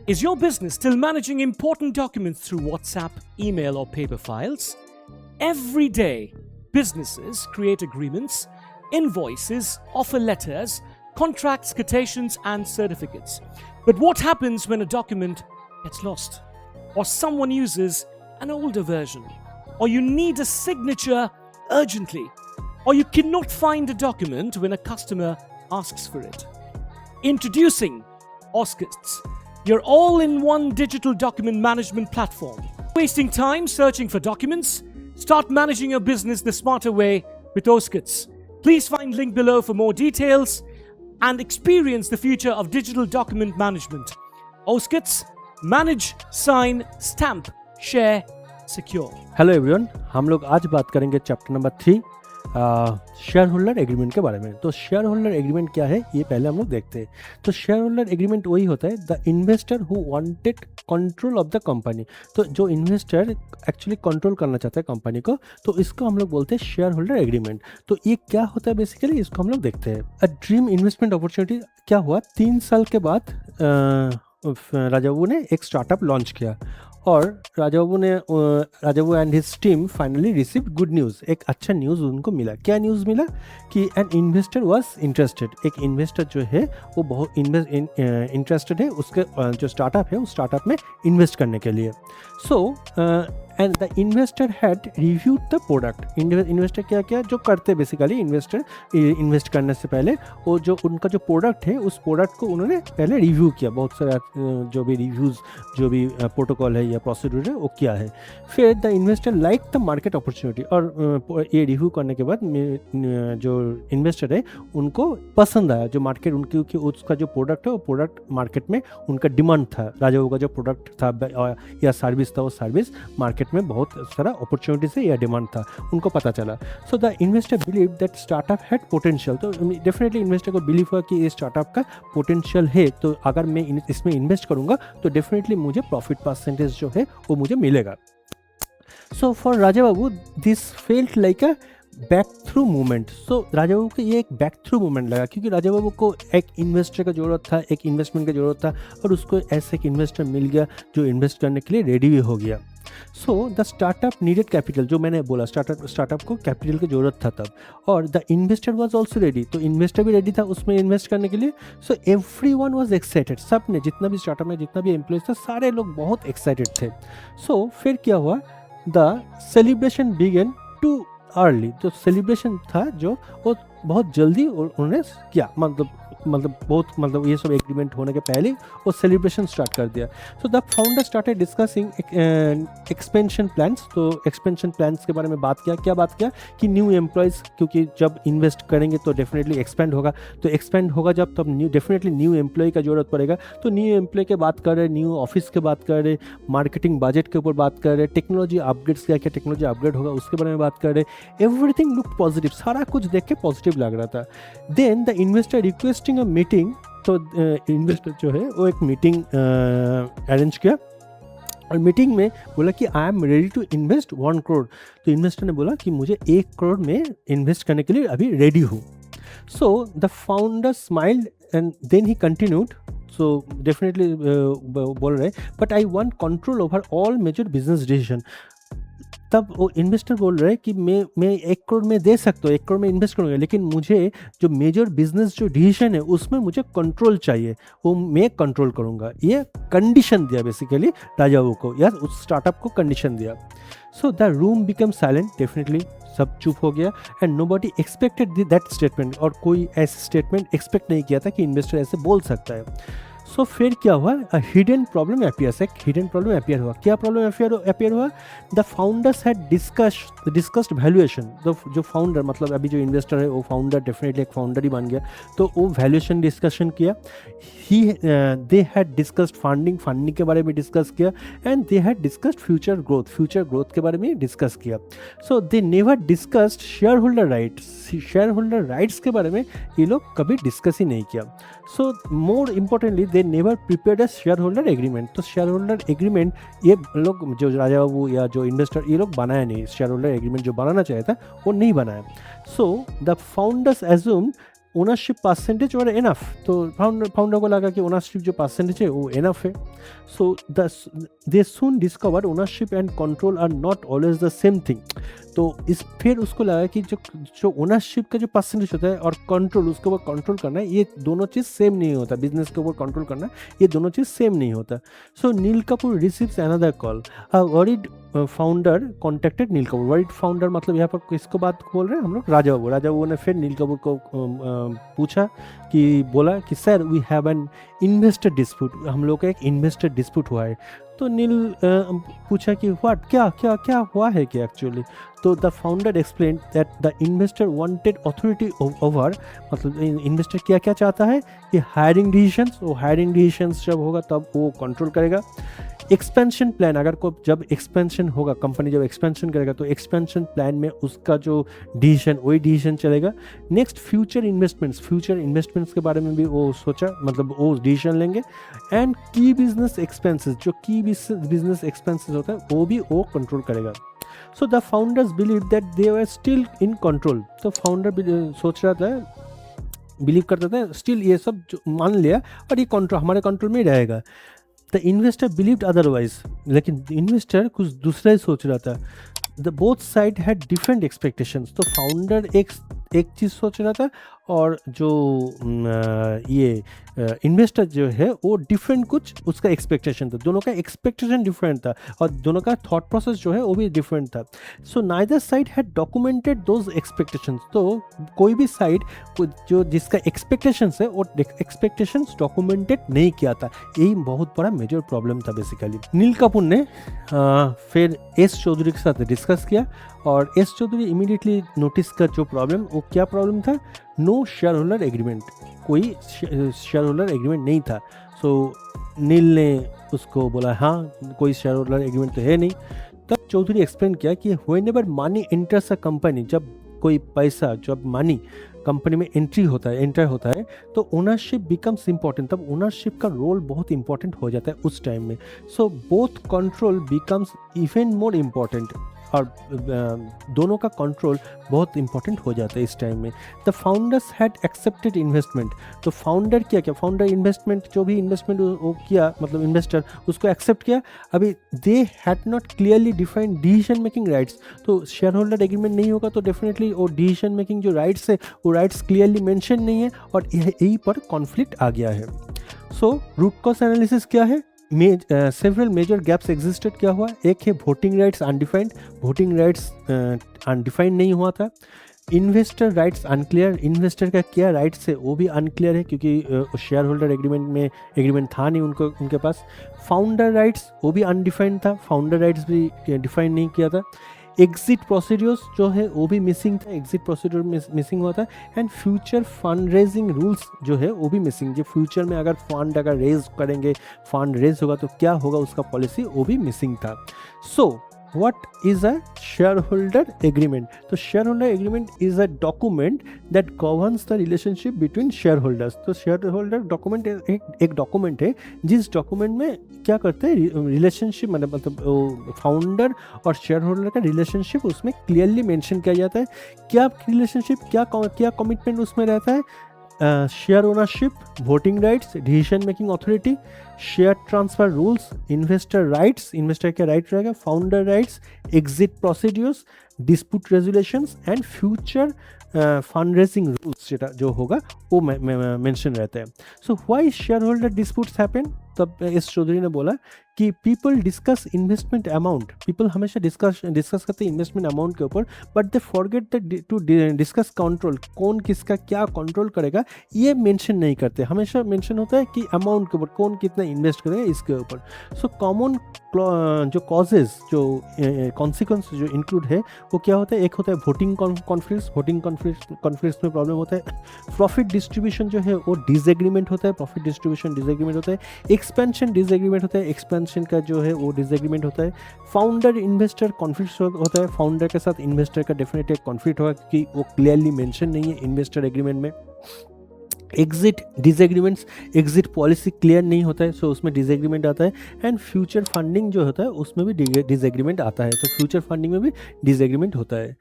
Is your business still managing important documents through WhatsApp, email, or paper files? Every day, businesses create agreements, invoices, offer letters, contracts, quotations, and certificates. But what happens when a document gets lost? Or someone uses an older version? Or you need a signature urgently? Or you cannot find a document when a customer asks for it? Introducing Oscars, your all-in-one digital document management platform. Wasting time searching for documents? Start managing your business the smarter way with Oscars. Please find link below for more details and experience the future of digital document management. Oscars, manage, sign, stamp, share, secure. Hello everyone, हम लोग आज बात करेंगे chapter number 3 share holder agreement के बारे में। तो shareholder agreement क्या है ये पहले हम लोग देखते हैं। तो शेयर होल्डर एग्रीमेंट वही होता है the investor who wanted control of the company. तो जो इन्वेस्टर एक्चुअली कंट्रोल करना चाहता है कंपनी को, तो इसको हम लोग बोलते हैं शेयर होल्डर एग्रीमेंट। तो ये क्या होता है बेसिकली, इसको हम लोग देखते हैं। अ ड्रीम इन्वेस्टमेंट अपॉर्चुनिटी क्या हुआ, 3 साल के बाद राजा बाबू ने एक स्टार्टअप लॉन्च किया और Raja Babu and his team finally received good news. एक अच्छा न्यूज़ उनको मिला। क्या न्यूज़ मिला कि एन इन्वेस्टर वाज इंटरेस्टेड। एक इन्वेस्टर जो है वो बहुत इंटरेस्टेड है उसके जो स्टार्टअप है उस स्टार्टअप में इन्वेस्ट करने के लिए। So and the investor had reviewed the product. Investor क्या क्या जो करते बेसिकली, इन्वेस्टर इन्वेस्ट करने से पहले वो जो उनका जो प्रोडक्ट है उस प्रोडक्ट को उन्होंने पहले रिव्यू किया। बहुत सारा जो भी रिव्यूज़, जो भी प्रोटोकॉल है या प्रोसीड्यूर है वो किया है। फिर the investor like the market opportunity, और ये रिव्यू करने के बाद जो इन्वेस्टर है उनको पसंद आया जो मार्केट उनकी उसका जो प्रोडक्ट है वो प्रोडक्ट मार्केट में उनका डिमांड था। राजा बाबू का जो प्रोडक्ट था या सर्विस था वो सर्विस मार्केट में बहुत सारा अपॉर्चुनिटीज है या डिमांड था, उनको पता चला। So the investor believe that startup had potential. तो डेफिनेटली इन्वेस्टर को बिलीव हुआ कि ये स्टार्टअप का पोटेंशियल है, तो अगर मैं इसमें इन्वेस्ट करूंगा तो डेफिनेटली मुझे प्रॉफिट परसेंटेज जो है वो मुझे मिलेगा। So for Raja Babu this felt like a breakthrough movement. So Raja Babu को ये एक बैक थ्रू मूवमेंट लगा, क्योंकि राजा बाबू को एक इन्वेस्टर का ज़रूरत था, एक इन्वेस्टमेंट का ज़रूरत था, और उसको ऐसे एक इन्वेस्टर मिल गया जो इन्वेस्ट करने के लिए रेडी भी हो गया। So the startup needed capital, जो मैंने बोला स्टार्टअप को कैपिटल की ज़रूरत था तब, और the investor was also ready. तो इन्वेस्टर भी रेडी था उसमें इन्वेस्ट करने के लिए। So everyone was excited. सब ने, जितना भी स्टार्टअप में जितना भी एम्प्लॉयज था, सारे लोग बहुत एक्साइटेड थे। सो फिर क्या हुआ, the celebration began too early. जो सेलिब्रेशन था जो वो बहुत जल्दी उन्होंने किया, मतलब ये सब एग्रीमेंट होने के पहले वो सेलिब्रेशन स्टार्ट कर दिया। सो the founder started discussing expansion plans. तो एक्सपेंशन प्लान्स के बारे में बात किया। क्या बात किया कि न्यू एम्प्लॉयज़, क्योंकि जब इन्वेस्ट करेंगे तो डेफिनेटली एक्सपेंड होगा, तो एक्सपेंड होगा जब तब डेफिनेटली न्यू एम्प्लॉय का जरूरत पड़ेगा। तो न्यू एम्प्लॉय के बात कर रहे, न्यू ऑफिस के बात कर रहे, मार्केटिंग बजट के ऊपर बात कर रहे, टेक्नोलॉजी अपग्रेड्स, क्या क्या टेक्नोलॉजी अपग्रेड होगा उसके बारे में बात कर रहे। एवरीथिंग लुक पॉजिटिव, सारा कुछ देख के पॉजिटिव लग रहा था। Then the investor requesting a meeting. तो इन्वेस्टर जो है वो एक मीटिंग अरेंज किया, और मीटिंग में बोला कि I am ready to invest 1 crore. तो इन्वेस्टर ने बोला कि मुझे 1 करोड़ में इन्वेस्ट करने के लिए अभी रेडी हूँ। So the founder smiled and then he continued. So definitely बोल रहे, but I want control over all major business decision. तब वो इन्वेस्टर बोल रहे हैं कि मैं 1 करोड़ में दे सकता हूँ, 1 करोड़ में इन्वेस्ट करूँगा, लेकिन मुझे जो मेजर बिजनेस जो डिसीजन है उसमें मुझे कंट्रोल चाहिए, वो मैं कंट्रोल करूँगा। ये कंडीशन दिया बेसिकली राजा बाबू को, या उस स्टार्टअप को कंडीशन दिया। So the room become silent. Definitely सब चुप हो गया, and nobody expected that statement. और कोई ऐसे स्टेटमेंट एक्सपेक्ट नहीं किया था कि इन्वेस्टर ऐसे बोल सकता है। सो फिर क्या हुआ, हिडन प्रॉब्लम अपीयर्स। एक हिडन प्रॉब्लम अपीयर हुआ। क्या प्रॉब्लम अपीयर हुआ, the founders had discussed valuation. जो फाउंडर, मतलब अभी जो इन्वेस्टर है वो फाउंडर, डेफिनेटली एक फाउंडर ही बन गया, तो वो वैल्यूएशन डिस्कशन किया। दे हैड डिस्कस्ड फंडिंग के बारे में डिस्कस किया, and they had discussed future growth के बारे में डिस्कस किया। So they never discussed shareholder rights के बारे में ये लोग कभी डिस्कस ही नहीं किया। So more importantly they never prepared a shareholder agreement. तो शेयर होल्डर एग्रीमेंट ये लोग, जो राजा बाबू या जो इन्वेस्टर, ये लोग बनाया नहीं। शेयर होल्डर एग्रीमेंट जो बनाना चाहिए था वो नहीं बनाया। So the founders assume ownership percentage और इनफ, तो फाउंडर को लगा कि ओनरशिप जो परसेंटेज है वो इनफ है। So they soon discover ownership and control are not always the same thing. तो फिर उसको लगा कि जो ओनरशिप का जो परसेंटेज होता है और कंट्रोल, उसके ऊपर कंट्रोल करना है, ये दोनों चीज़ सेम नहीं होता। बिजनेस के ऊपर कंट्रोल करना, ये दोनों चीज़ सेम नहीं होता। So Neil Kapoor receives another call. A worried founder contacted Neil Kapoor. Worried founder मतलब यहाँ पर किसको बात बोल रहे हैं हम लोग? राजा बाबू। राजा बाबू ने फिर नील कपूर को पूछा कि बोला कि sir we have an investor dispute, हम लोग का एक इन्वेस्टर डिस्प्यूट हुआ है। तो नील पूछा कि व्हाट, क्या हुआ है कि एक्चुअली? तो the founder explain that the investor wanted authority over, मतलब इन्वेस्टर क्या चाहता है कि हायरिंग डिसीजंस, वो हायरिंग डिसीजंस जब होगा तब वो कंट्रोल करेगा। एक्सपेंशन प्लान, अगर को जब एक्सपेंशन होगा, कंपनी जब एक्सपेंशन करेगा तो एक्सपेंशन प्लान में उसका जो डिसीजन, वही डिसीजन चलेगा। नेक्स्ट फ्यूचर इन्वेस्टमेंट्स के बारे में भी वो सोचा, मतलब वो डिसीजन लेंगे। एंड की बिजनेस एक्सपेंसेस, जो की बिजनेस एक्सपेंसेस होता है वो भी वो कंट्रोल करेगा। So the founders believe that they were still in control. तो फाउंडर सोच रहा था, बिलीव करता था स्टिल ये सब मान लिया और ये कंट्रोल, हमारे कंट्रोल में ही रहेगा। द इन्वेस्टर बिलीव्ड अदरवाइज, लेकिन इन्वेस्टर कुछ दूसरा ही सोच रहा था। The both side had different expectations. तो फाउंडर एक चीज़ सोच रहा था और जो ये इन्वेस्टर जो है वो डिफरेंट कुछ उसका एक्सपेक्टेशन था। दोनों का एक्सपेक्टेशन डिफरेंट था और दोनों का थॉट प्रोसेस जो है वो भी डिफरेंट था। So neither side had documented those expectations. तो कोई भी साइड जो जिसका एक्सपेक्टेशंस है वो एक्सपेक्टेशंस डॉक्यूमेंटेड नहीं किया था। यही बहुत बड़ा मेजर प्रॉब्लम था बेसिकली। नील कपूर ने फिर एस चौधरी के साथ डिस्कस किया और एस चौधरी इमीडिएटली नोटिस कर जो प्रॉब्लम, वो क्या प्रॉब्लम था? नो शेयर होल्डर एग्रीमेंट, कोई शेयर होल्डर एग्रीमेंट नहीं था। सो नील ने उसको बोला हाँ कोई शेयर होल्डर एग्रीमेंट तो है नहीं। तब चौधरी एक्सप्लेन किया कि whenever money enters a company, जब कोई पैसा, जब मनी कंपनी में एंटर होता है तो ओनरशिप बिकम्स इंपॉर्टेंट। तब ओनरशिप का रोल बहुत इंपॉर्टेंट हो जाता है उस टाइम में। So both control becomes even more important, और दोनों का कंट्रोल बहुत इंपॉर्टेंट हो जाता है इस टाइम में। The founders had accepted investment. तो फाउंडर क्या फाउंडर इन्वेस्टमेंट, जो भी इन्वेस्टमेंट वो किया, मतलब इन्वेस्टर उसको एक्सेप्ट किया। अभी they had not clearly defined decision making rights. तो शेयर होल्डर एग्रीमेंट नहीं होगा तो डेफिनेटली वो डिसीजन मेकिंग जो राइट्स है वो राइट्स क्लियरली मेंशन नहीं है और यही पर कॉन्फ्लिक्ट आ गया है। सो रूट कॉज एनालिसिस क्या है? Several major gaps existed. क्या हुआ? एक है voting rights undefined, voting rights undefined नहीं हुआ था। इन्वेस्टर राइट्स अनक्लियर, इन्वेस्टर का क्या राइट्स है वो भी अनक्लियर है क्योंकि शेयर होल्डर एग्रीमेंट में एग्रीमेंट था नहीं उनके पास। फाउंडर राइट्स वो भी अनडिफाइंड था, फाउंडर राइट्स भी डिफाइन नहीं किया था। एग्जिट प्रोसीड्यूर्स जो है वो भी मिसिंग था, एग्जिट प्रोसीड्यूर मिसिंग हुआ था। And future fund raising rules जो है वो भी मिसिंग, जो फ्यूचर में अगर फंड अगर रेज करेंगे, फंड रेज होगा तो क्या होगा उसका पॉलिसी, वो भी मिसिंग था। सो what is a shareholder agreement? तो shareholder agreement is a document that governs the relationship between shareholders. तो shareholder document एक डॉक्यूमेंट है जिस डॉक्यूमेंट में क्या करते हैं, रिलेशनशिप, मतलब फाउंडर और शेयर होल्डर का रिलेशनशिप उसमें क्लियरली मेंशन किया जाता है। क्या रिलेशनशिप, क्या कमिटमेंट उसमें रहता है? Share ownership, voting rights, decision making authority, share transfer rules, investor rights, investor के राइट रहेगा, founder rights, exit procedures, dispute resolutions and future fund raising rules जो होगा वो मेंशन रहता है। So why share holder disputes happen? तब S Chaudhary ने बोला कि people discuss investment amount, people हमेशा डिस्कस करते हैं इन्वेस्टमेंट अमाउंट के ऊपर, but they forget to discuss control, कौन किसका क्या कंट्रोल करेगा ये मेंशन नहीं करते। हमेशा मेंशन होता है कि अमाउंट के ऊपर, कौन कितना इन्वेस्ट करेगा इसके ऊपर। सो कॉमन जो कॉजेज, जो कॉन्सिक्वेंस जो इंक्लूड है वो क्या होता है? एक होता है वोटिंग कॉन्फ्लिक्ट्स में प्रॉब्लम होता है। प्रॉफिट डिस्ट्रीब्यूशन जो है वो डिसएग्रीमेंट होता है, प्रॉफिट डिस्ट्रीब्यूशन डिसएग्रीमेंट होता है। एक्सपेंशन डिसएग्रीमेंट होता है, एक्सपेंशन का जो है वो डिसएग्रीमेंट होता है। फाउंडर इन्वेस्टर कॉन्फ्लिक्ट होता है, फाउंडर के साथ इन्वेस्टर का डेफिनेटली एक कॉन्फ्लिक्ट होगा क्योंकि वो क्लियरली मेंशन नहीं है इन्वेस्टर एग्रीमेंट में। Exit disagreements, exit policy clear नहीं होता है, सो उसमें डिसएग्रीमेंट आता है। एंड फ्यूचर फंडिंग जो होता है उसमें भी डिसएग्रीमेंट आता है, तो फ्यूचर फंडिंग में भी डिसएग्रीमेंट होता है।